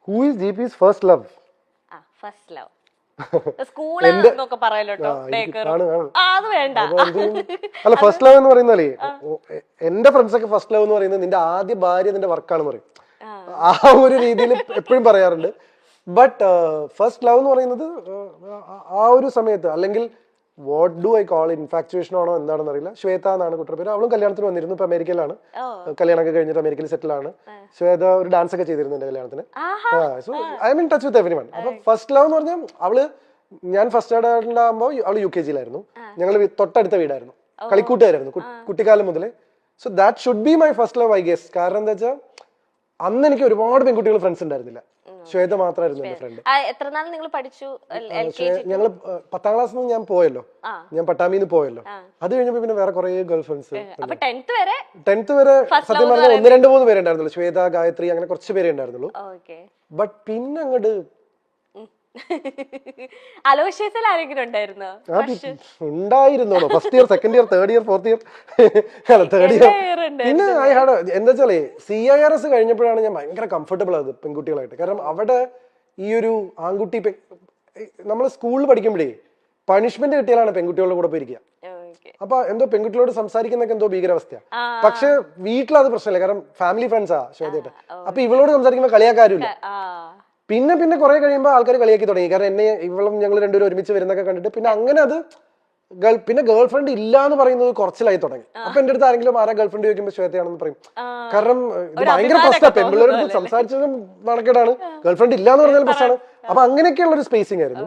Who is GP's first love? First love സ്കൂളൊക്കെ പറയല്ലോ. അത് വേണ്ട. അല്ല, ഫസ്റ്റ് ലവ് എന്ന് പറയുന്നാലേ എന്റെ ഫ്രണ്ട്സ് ഒക്കെ ഫസ്റ്റ് ലവ് എന്ന് പറയുന്നത് നിന്റെ ആദ്യ ഭാര്യ നിന്റെ വർക്കാണെന്ന് പറയും. ആ ഒരു രീതിയിൽ എപ്പോഴും പറയാറുണ്ട്. ബട്ട് ഫസ്റ്റ് ലവ് എന്ന് പറയുന്നത് ആ ഒരു സമയത്ത്, അല്ലെങ്കിൽ what do I call infatuation ആണോ എന്താണെന്ന് അറിയില്ല. ശ്വേത എന്നാണ് കുട്ടിയുടെ പേര്. അവളും കല്യാണത്തിന് വന്നിരുന്നു. ഇപ്പൊ അമേരിക്കയിലാണ്. കല്യാണമൊക്കെ കഴിഞ്ഞിട്ട് അമേരിക്കയിൽ സെറ്റിൽ ആണ്. ശ്വേത ഒരു ഡാൻസ് ഒക്കെ ചെയ്തിരുന്നു എന്റെ കല്യാണത്തിന്. So I M in touch with every one. അപ്പൊ ഫസ്റ്റ് ലവ് എന്ന് പറഞ്ഞാൽ അവള്, ഞാൻ ഫസ്റ്റ് ഉണ്ടാകുമ്പോൾ അവള് UKG-ലായിരുന്നു. ഞങ്ങൾ തൊട്ടടുത്ത വീടായിരുന്നു, കളിക്കൂട്ടുകാരായിരുന്നു കുട്ടിക്കാലം മുതലേ. So that should be my first love I guess. കാരണം എന്താ വെച്ചാൽ അന്ന് എനിക്ക് ഒരുപാട് പെൺകുട്ടികൾ ഫ്രണ്ട്സ് ഉണ്ടായിരുന്നില്ല. ശ്വേത മാത്രമായിരുന്നു എന്റെ ഫ്രണ്ട്. എത്ര നാൾ നിങ്ങൾ പഠിച്ചു? ഞങ്ങള് 10ാം ക്ലാസ്സിൽ ഞാൻ പോയല്ലോ, ഞാൻ പട്ടാമിന്ന് പോയല്ലോ. അത് കഴിഞ്ഞപ്പോ പിന്നെ വേറെ കുറെ ഗേൾ ഫ്രണ്ട്സ്. 10th വരെ സത്യം പറഞ്ഞാൽ 1, 2, 3 പേരെ ഉണ്ടായിരുന്നുള്ളൂ. ശ്വേത, ഗായത്രി, അങ്ങനെ കുറച്ച് പേരെ ഉണ്ടായിരുന്നുള്ളൂ. ബട്ട് പിന്നെ അങ്ങോട്ട് അലോഷ്യത്തിൽ ആരെങ്കിലും ഉണ്ടായിരുന്നോ? ഉണ്ടായിരുന്നോ? First year, second year, third year, fourth year, third year. പിന്നെ ഐ ഹാഡ്, എന്താ വെച്ചാലേ CIRS കഴിഞ്ഞപ്പോഴാണ് ഞാൻ ഭയങ്കര കംഫർട്ടബിൾ ആയത് പെൺകുട്ടികളായിട്ട്. കാരണം അവിടെ ഈ ഒരു ആൺകുട്ടി, നമ്മൾ സ്കൂളിൽ പഠിക്കുമ്പോഴേ പണിഷ്മെന്റ് കിട്ടിയാലാണ് പെൺകുട്ടികളുടെ കൂടെ പോയിരിക്കുക. അപ്പൊ എന്തോ പെൺകുട്ടികളോട് സംസാരിക്കുന്നൊക്കെ എന്തോ ഭീകരാവസ്ഥ. പക്ഷെ വീട്ടിലത് പ്രശ്നമില്ല, കാരണം ഫാമിലി ഫ്രണ്ട്സാ ശ്വേതയായിട്ട്. അപ്പൊ ഇവളോട് സംസാരിക്കുമ്പോൾ കളിയാക്കാരുമില്ല. പിന്നെ പിന്നെ കുറെ കഴിയുമ്പോൾ ആൾക്കാർ കളിയാക്കി തുടങ്ങി. കാരണം എന്നെ ഇവളും ഞങ്ങൾ രണ്ടുപേരും ഒരുമിച്ച് വരുന്നൊക്കെ കണ്ടിട്ട് പിന്നെ അങ്ങനെ അത് പിന്നെ ഗേൾ ഫ്രണ്ട് ഇല്ല എന്ന് പറയുന്നത് കുറച്ചിലായി തുടങ്ങി. അപ്പൊ എന്റെ അടുത്ത് ആരെങ്കിലും ആരാ ഗേൾ ഫ്രണ്ട് ചോദിക്കുമ്പോൾ ശ്വേതയാണെന്ന് പറയും. കാരണം ഇത് ഭയങ്കര പ്രശ്നമാണ്, പെൺപിള്ളേരുടെ സംസാരിച്ചതും നടക്കേടാണ്, ഗേൾ ഫ്രണ്ട് ഇല്ല എന്ന് പറഞ്ഞാൽ പ്രശ്നമാണ്. അപ്പൊ അങ്ങനെയൊക്കെയുള്ള ഒരു സ്പേസിംഗ് ആയിരുന്നു.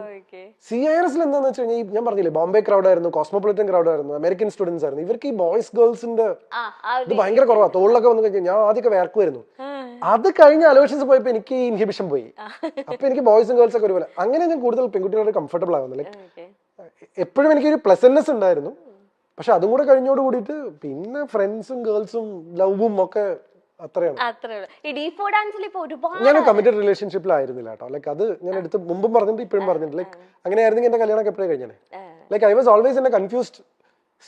CIRS-ൽ എന്താന്ന് വെച്ച് കഴിഞ്ഞാൽ ഞാൻ പറഞ്ഞില്ലേ, ബോംബെ ക്രൗഡ് ആയിരുന്നു, കോസ്മോപൊളിറ്റൻ ക്രൗഡ് ആയിരുന്നു, അമേരിക്കൻ സ്റ്റുഡൻസ് ആയിരുന്നു. ഇവർക്ക് ഈ ബോയ്സ് ഗേൾസിന്റെ ഇത് ഭയങ്കര കുറവാണ്. തോളിലൊക്കെ വന്നു കഴിഞ്ഞാൽ ഞാൻ ആദ്യമൊക്കെ വേർക്കുമായിരുന്നു. അത് കഴിഞ്ഞ അലോഷൻസ് പോയപ്പോ എനിക്ക് ഈ ഇൻഹിബിഷൻ പോയി. അപ്പൊ എനിക്ക് ബോയ്സും ഗേൾസ് ഒക്കെ ഒരുപോലെ. അങ്ങനെ ഞാൻ കൂടുതൽ പെൺകുട്ടികളോട് കംഫർട്ടബിൾ ആവുന്നു. ലൈക്ക് എപ്പോഴും എനിക്കൊരു പ്ലസന്റ്നെസ് ഉണ്ടായിരുന്നു. പക്ഷെ അതും കൂടെ കഴിഞ്ഞോട് കൂടിയിട്ട് പിന്നെ ഫ്രണ്ട്സും ഗേൾസും ലവും ഒക്കെ അത്രയാണ്. ഞാൻ കമ്മിറ്റഡ് റിലേഷൻഷിപ്പിലായിരുന്നില്ല കേട്ടോ. ലൈക്ക് അത് ഞാൻ എടുത്ത് മുമ്പും പറഞ്ഞിട്ട് ഇപ്പോഴും പറഞ്ഞിട്ട്, ലൈക്ക് അങ്ങനെയായിരുന്നെങ്കിൽ എന്റെ കല്യാണം എപ്പോഴും കഴിഞ്ഞേ. Like I was always in A confused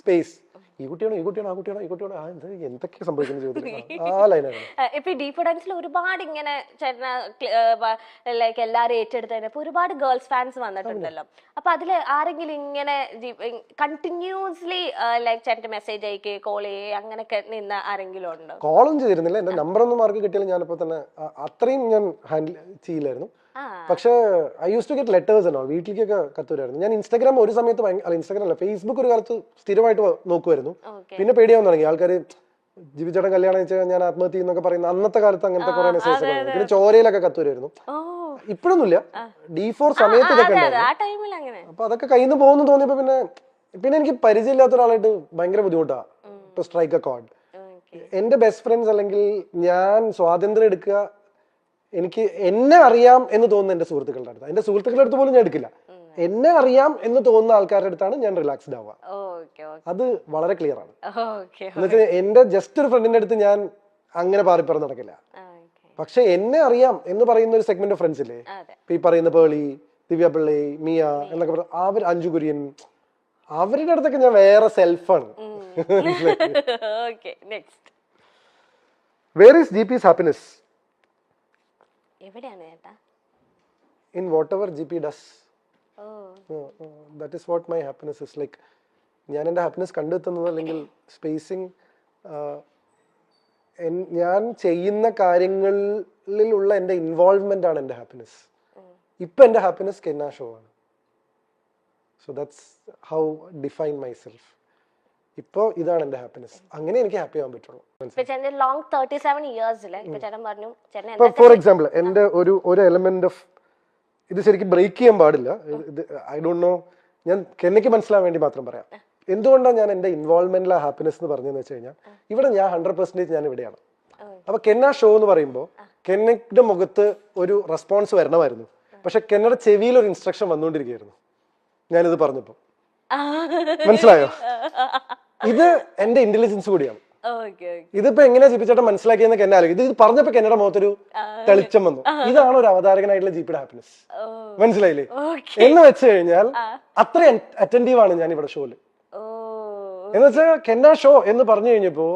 space. ഈ കുട്ടിയാണോ, ഈ കുട്ടിയാണോ, ആ കുട്ടിയാണോ, ഈ കുട്ടിയാണോ, എന്തൊക്കെ സംഭവിക്കുന്ന ചോദ്യം ആ ലൈനാണ്. ഇപ്പൊ ഡീപ്പ് ഡാൻസിൽ ഒരുപാട് ഇങ്ങനെ ലൈക്ക് എല്ലാരും ഏറ്റെടുത്തതിന് ഒരുപാട് ഗേൾസ് ഫാൻസ് വന്നിട്ടുണ്ടല്ലോ. അപ്പൊ അതില് ആരെങ്കിലും ഇങ്ങനെ കണ്ടിന്യൂസ്ലി ലൈക്ക് ചേട്ടന്റെ മെസ്സേജ് അയക്കേ, കോൾ ചെയ്യേ, അങ്ങനെയൊക്കെ നിന്ന ആരെങ്കിലും ഉണ്ടോ? കോളും ചെയ്തിരുന്നില്ല. എന്റെ നമ്പർ ഒന്നും മാർക്ക് കിട്ടിയാലും ഞാനിപ്പോ തന്നെ അത്രയും ഞാൻ ഹാൻഡിൽ ചെയ്യില്ലായിരുന്നു. പക്ഷെ I use to get letters എന്നോ, വീട്ടിലേക്കൊക്കെ കത്തുവരായിരുന്നു. ഞാൻ ഇൻസ്റ്റാഗ്രാം ഒരു സമയത്ത് ഇൻസ്റ്റാഗ്രാം അല്ല, ഫേസ്ബുക്ക് ഒരു കാലത്ത് സ്ഥിരമായിട്ട് നോക്കുമായിരുന്നു. പിന്നെ പേടിയാവാൻ തുടങ്ങി. ആൾക്കാർ ജീവിച്ചേട്ടൻ കല്യാണം വെച്ചാൽ ഞാൻ ആത്മഹത്യ എന്നൊക്കെ പറയുന്ന അന്നത്തെ കാലത്ത് അങ്ങനത്തെ കുറെ മെസ്സേജ് ഒക്കെ. പിന്നെ ചോരയിലൊക്കെ കത്തുവരായിരുന്നു. ഇപ്പോഴൊന്നുമില്ല, D4 സമയത്ത് ഇതൊക്കെ ഉണ്ടായിരുന്നു. അപ്പൊ അതൊക്കെ കയ്യിൽ നിന്ന് പോകുന്നു തോന്നിയപ്പോ പിന്നെ എനിക്ക് പരിചയമില്ലാത്ത ഒരാളായിട്ട് ഭയങ്കര ബുദ്ധിമുട്ടാണ് ടു സ്ട്രൈക്ക് എ കോർഡ്. എന്റെ ബെസ്റ്റ് ഫ്രണ്ട്സ് അല്ലെങ്കിൽ ഞാൻ സ്വാതന്ത്ര്യം എടുക്കുക, എനിക്ക് എന്നെ അറിയാം എന്ന് തോന്നുന്ന എന്റെ സുഹൃത്തുക്കളുടെ അടുത്ത്, എന്റെ സുഹൃത്തുക്കളുടെ അടുത്ത് പോലും ഞാൻ എടുക്കില്ല. എന്നെ അറിയാം എന്ന് തോന്നുന്ന ആൾക്കാരുടെ അടുത്താണ് ഞാൻ റിലാക്സ്ഡ് ആവുക. അത് വളരെ ക്ലിയർ ആണ്. എന്നുവെച്ചാൽ എന്റെ ജസ്റ്റ് ഒരു ഫ്രണ്ടിന്റെ അടുത്ത് ഞാൻ അങ്ങനെ പാറിപ്പറന്ന് നടക്കില്ല. പക്ഷെ എന്നെ അറിയാം എന്ന് പറയുന്ന ഒരു സെഗ്മെന്റ് ഓഫ് ഫ്രണ്ട്സ് ഇല്ലേ, ഈ പറയുന്ന പേളി, ദിവ്യ പിള്ളി, മിയ എന്നൊക്കെ പറഞ്ഞ അവർ, അഞ്ജു കുര്യൻ, അവരുടെ അടുത്തൊക്കെ ഞാൻ വേറെ സെൽഫാണ്. Where is GP's happiness? In whatever GP does. That is what my happiness is. Like ഞാൻ എൻ്റെ ഹാപ്പിനെസ് കണ്ടെത്തുന്നത് അല്ലെങ്കിൽ സ്പേസിങ്, ഞാൻ ചെയ്യുന്ന കാര്യങ്ങളിലുള്ള എൻ്റെ ഇൻവോൾവ്മെന്റ് ആണ് എൻ്റെ ഹാപ്പിനെസ്. ഇപ്പൊ എൻ്റെ ഹാപ്പിനെസ് കെന്ന ഷോ ആണ്. So that's how define my self. ഇപ്പൊ ഇതാണ് എന്റെ ഹാപ്പിനെസ്. അങ്ങനെ എനിക്ക് ഹാപ്പി ആവാൻ പറ്റുള്ളൂ. ഫോർ എക്സാമ്പിൾ എന്റെ ഒരു എലമെന്റ് ഓഫ് ഇത് ശരിക്കും ബ്രേക്ക് ചെയ്യാൻ പാടില്ല. ഐ ഡോണ്ട് നോ, ഞാൻ കെന്നയ്ക്ക് മനസ്സിലാൻ വേണ്ടി മാത്രം പറയാം. എന്തുകൊണ്ടാണ് ഞാൻ എന്റെ ഇൻവോൾവ്മെന്റിലെ ഹാപ്പിനെസ് എന്ന് പറഞ്ഞതെന്ന് വെച്ച് കഴിഞ്ഞാൽ, ഇവിടെ ഞാൻ 100% ഞാൻ ഇവിടെയാണ്. അപ്പൊ കെന്ന ഷോ എന്ന് പറയുമ്പോൾ കെന്നയുടെ മുഖത്ത് ഒരു റെസ്പോൺസ് വരണമായിരുന്നു. പക്ഷെ കെന്നയുടെ ചെവിയിൽ ഒരു ഇൻസ്ട്രക്ഷൻ വന്നുകൊണ്ടിരിക്കുകയായിരുന്നു ഞാനിത് പറഞ്ഞപ്പോ. മനസ്സിലായോ? ഇത് എന്റെ ഇന്റലിജൻസ് കൂടിയാണ്. ഇതിപ്പോ എങ്ങനെയാ ജിപിച്ചേട്ടൻ മനസ്സിലാക്കിയെന്ന് കെന്ന ആലോചിക്കും. ഇത് പറഞ്ഞപ്പോ കെന്നയുടെ മുഖത്തൊരു തെളിച്ചം വന്നു. ഇതാണ് ഒരു അവതാരകനായിട്ടുള്ള ജിപിയുടെ ഹാപ്പിനെസ്. മനസ്സിലായില്ലേ? എന്ന് വെച്ച് കഴിഞ്ഞാൽ അത്ര അറ്റൻറ്റീവ് ആണ് ഞാൻ ഇവിടെ ഷോയില്. എന്ന് വെച്ചാൽ കെന്ന ഷോ എന്ന് പറഞ്ഞു കഴിഞ്ഞപ്പോ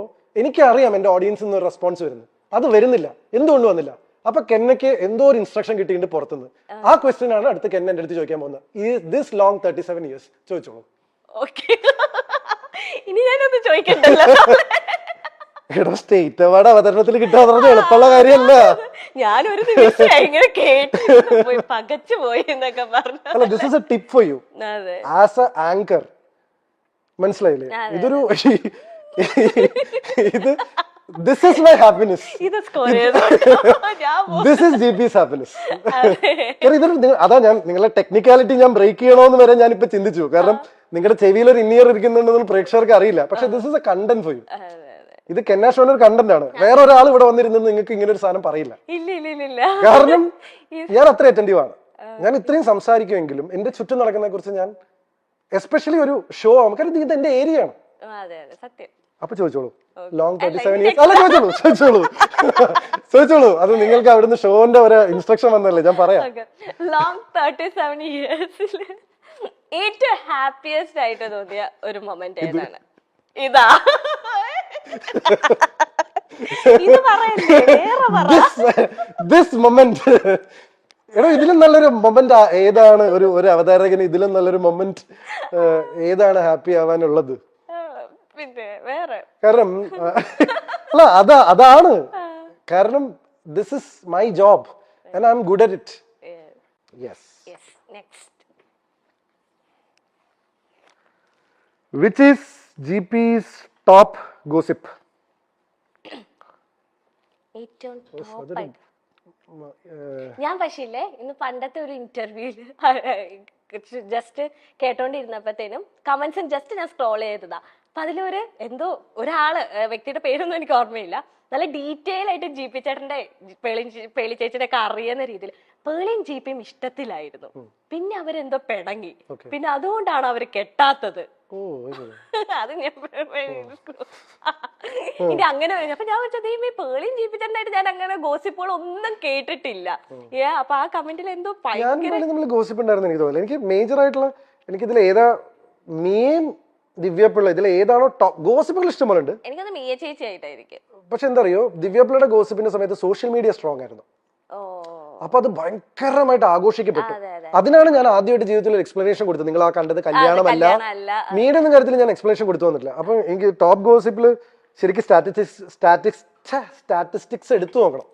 എനിക്കറിയാം എന്റെ ഓഡിയൻസിൽ നിന്ന് ഒരു റെസ്പോൺസ് വരുന്നു. അത് വരുന്നില്ല. എന്തുകൊണ്ട് വന്നില്ല? അപ്പൊ കെന്നയ്ക്ക് എന്തോ ഒരു ഇൻസ്ട്രക്ഷൻ കിട്ടിയിട്ട് പുറത്തുനിന്ന്. ആ ക്വസ്റ്റ്യൻ ആണ് അടുത്ത് കെന്ന എന്റെ അടുത്ത് ചോദിക്കാൻ പോകുന്നത്. ഈ ദിസ് ലോങ് 37 years ചോദിച്ചോളൂ. ഓക്കെ, ഇനി ഞാനൊന്ന് ചോദിക്കണ്ടല്ലോ. എടോ, സ്റ്റേറ്റ് അവാർഡ് അവതരണത്തിൽ കിട്ടാൻ പറഞ്ഞ എളുപ്പമുള്ള കാര്യമല്ല. ഞാനൊരു നിമിഷം ഇങ്ങനെ കേട്ട് പോയി പകച്ചു പോയി എന്നൊക്കെ പറഞ്ഞു. അല്ല, this is A tip for you അതെ, ആസ് എ ആങ്കർ. മനസ്സിലായില്ലേ? ഇതൊരു ഇത് ദിസ് ഇസ് മൈ ഹാപ്പിനെസ്. ഇത് സ്കോർ ചെയ്തു. This is GP's happiness. അതാ ഞാൻ നിങ്ങളെ ടെക്നിക്കാലിറ്റി ഞാൻ ബ്രേക്ക് ചെയ്യണോന്ന് വരെ ഞാൻ ഇപ്പൊ ചിന്തിച്ചു. കാരണം നിങ്ങളുടെ ചെവിയിൽ ഒരു ഇന്നിയർ ഇരിക്കുന്നുണ്ടെന്ന് പ്രേക്ഷകർക്ക് അറിയില്ല. പക്ഷെ this is A content for you. ഇത് കെന്ന ഷോന്റെ ഒരു കണ്ടന്റ് ആണ്. വേറെ ഒരാൾ ഇവിടെ വന്നിരുന്നത് നിങ്ങൾക്ക് ഇങ്ങനെ ഒരു സാധനം പറയില്ല. കാരണം ഞാൻ അത്ര അറ്റൻറ്റീവ് ആണ്. ഞാൻ ഇത്രയും സംസാരിക്കുമെങ്കിലും എന്റെ ചുറ്റും നടക്കുന്നതിനെ കുറിച്ച് ഞാൻ എസ്പെഷ്യലി ഒരു ഷോ ആവുമ്പോൾ ഇത് എന്റെ ഏരിയ ആണ്. അപ്പൊ ചോദിച്ചോളൂ, ലോങ് 37 years. അല്ല, ചോദിച്ചോളൂ. അത് നിങ്ങൾക്ക് അവിടുന്ന് ഷോന്റെ ഒരു ഇൻസ്ട്രക്ഷൻ വന്നല്ലേ, ഞാൻ പറയാം. ലോങ് 37 years ഏറ്റവും ഹാപ്പിയസ്റ്റ് ആയിട്ട് തോന്നിയ ഒരു മൊമെന്റ് ഏതാണ്? ഇതാ, ഇത് പറയല്ലേ, വേറെ പറ. This moment. എടോ, ഇതിലും നല്ലൊരു മൊമെന്റ് ഏതാണ്? ഒരു അവതാരകന് ഇതിലും നല്ലൊരു മൊമെന്റ് ഏതാണ് ഹാപ്പി ആവാനുള്ളത്? പിന്നെ വേറെ കാരണം അല്ല, അതാണ് കാരണം this is my job and I am good at it. Yes. Next, which is GP's top gossip? ഏറ്റവും ടോപ്പ് ആയിട്ട് ഞാൻ പക്ഷേ ഇന്ന് പണ്ടത്തെ ഒരു ഇന്റർവ്യൂല് ജസ്റ്റ് കേട്ടോണ്ടിരുന്നപ്പോഴത്തേനും കമന്റ്സും ജസ്റ്റ് ഞാൻ സ്ക്രോൾ ചെയ്തതാ. അപ്പൊ അതിലൊരു എന്തോ ഒരാള്, വ്യക്തിയുടെ പേരൊന്നും എനിക്ക് ഓർമ്മയില്ല, നല്ല ഡീറ്റെയിൽ ആയിട്ട് GP ചേട്ടന്റെ പേളി ചേച്ചിയുടെ ഒക്കെ അറിയുന്ന രീതിയിൽ പേളിയും GPയും ഇഷ്ടത്തിലായിരുന്നു. പിന്നെ അവരെന്തോ പിണങ്ങി. പിന്നെ അതുകൊണ്ടാണ് അവര് കെട്ടാത്തത്. അത് ഞാൻ ഇനി അങ്ങനെ അപ്പൊ ഞാൻ വെച്ചത് ഈ പേളിയും GP ചേട്ടനായിട്ട് ഞാൻ അങ്ങനെ ഗോസിപ്പുകൾ ഒന്നും കേട്ടിട്ടില്ല. അപ്പൊ ആ കമന്റിൽ എന്തോ ഗോസിപ്പ് ഉണ്ടായിരുന്നു എനിക്ക് തോന്നുന്നു. എനിക്ക് മേജർ ആയിട്ടുള്ള എനിക്കിതിൽ ഏതാ ദിവ്യപിള്ള, ഇതിൽ ഏതാണോ ടോപ്പ് ഗോസിപ്പുകൾ ഇഷ്ടംപോലെ ഉണ്ട്. എനിക്കത് മിയ ചേച്ചി ആയിട്ടായിരിക്കും. പക്ഷെ എന്താ അറിയോ, ദിവ്യപിള്ളയുടെ ഗോസിപ്പിന്റെ സമയത്ത് സോഷ്യൽ മീഡിയ സ്ട്രോങ് ആയിരുന്നു. അപ്പൊ അത് ഭയങ്കരമായിട്ട് ആഘോഷിക്കപ്പെട്ടു. അതിനാണ് ഞാൻ ആദ്യമായിട്ട് ജീവിതത്തിൽ ഒരു എക്സ്പ്ലനേഷൻ കൊടുത്തത്. നിങ്ങൾ ആ കണ്ടത് കല്യാണമല്ല, മീഡിയ എന്ന കാര്യത്തിൽ ഞാൻ എക്സ്പ്ലനേഷൻ കൊടുത്തു വന്നിട്ടില്ല. അപ്പൊ എനിക്ക് ടോപ്പ് ഗോസിപ്പിൽ ശരിക്കും സ്റ്റാറ്റിസ്റ്റിക്സ് എടുത്തു നോക്കണം.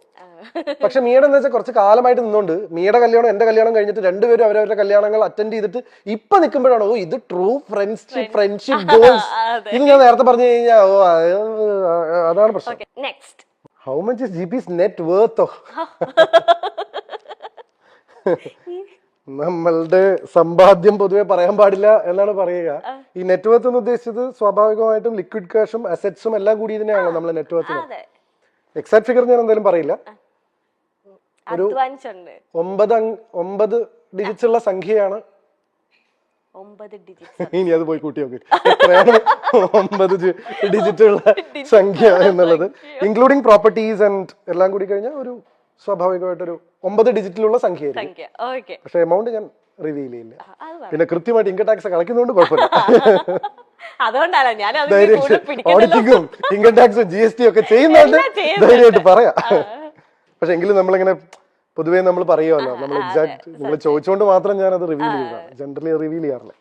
പക്ഷെ മീയുടെ എന്ന് വെച്ചാൽ കുറച്ച് കാലമായിട്ട് നിന്നുകൊണ്ട് മീയുടെ കല്യാണം എന്റെ കല്യാണം കഴിഞ്ഞിട്ട് രണ്ടുപേരും അവരവരുടെ കല്യാണങ്ങൾ അറ്റൻഡ് ചെയ്തിട്ട് ഇപ്പൊ നിൽക്കുമ്പോഴാണോ ഇത് ട്രൂ ഫ്രണ്ട്ഷിപ്പ് ഗോൾസ്. ഇത് ഞാൻ നേരത്തെ പറഞ്ഞു കഴിഞ്ഞാൽ അതാണ് പ്രശ്നം. How much is GP's net വർത്തോ? നമ്മളുടെ സമ്പാദ്യം പൊതുവെ പറയാൻ പാടില്ല എന്നാണ് പറയുക. ഈ നെറ്റ് വർത്ത് എന്ന് ഉദ്ദേശിച്ചത് സ്വാഭാവികമായിട്ടും ലിക്വിഡ് ക്യാഷും അസറ്റ്സും എല്ലാം കൂടി ഇതിനെയാണല്ലോ നമ്മൾ നെറ്റ് വർത്ത്. എക്സാക്ട് ഫിഗർ ഞാൻ എന്തായാലും പറയില്ല. ഒരു 9 ഡിജിറ്റ്സ് ഉള്ള സംഖ്യയാണ്. ഇനി അത് പോയി കൂട്ടി നോക്ക് എത്രയാണ് 9 ഡിജിറ്റ് ഉള്ള സംഖ്യ എന്നുള്ളത്, ഇൻക്ലൂഡിങ് പ്രോപ്പർട്ടീസ് ആൻഡ് എല്ലാം കൂടി കഴിഞ്ഞാൽ ഒരു സ്വാഭാവികമായിട്ടൊരു 9 ഡിജിറ്റിലുള്ള സംഖ്യ. പക്ഷെ എമൗണ്ട് ഞാൻ റിവീൽ ചെയ്യില്ല. പിന്നെ കൃത്യമായിട്ട് ഇൻകം ടാക്സ് കളയ്ക്കുന്നതുകൊണ്ട് കുഴപ്പമില്ല. ഓഡിറ്റിങ്ങും ഇൻകം ടാക്സും GST ഒക്കെ ചെയ്യുന്നതുകൊണ്ട് ധൈര്യമായിട്ട് പറയാം. പക്ഷെ എങ്കിലും നമ്മളിങ്ങനെ പൊതുവേ നമ്മൾ പറയുമല്ലോ, നമ്മൾ എക്സാക്ട് നിങ്ങൾ ചോദിച്ചുകൊണ്ട് മാത്രം ഞാൻ അത് റിവീൽ ചെയ്തതാണ്. ജനറലി റിവീൽ ചെയ്യാറില്ല.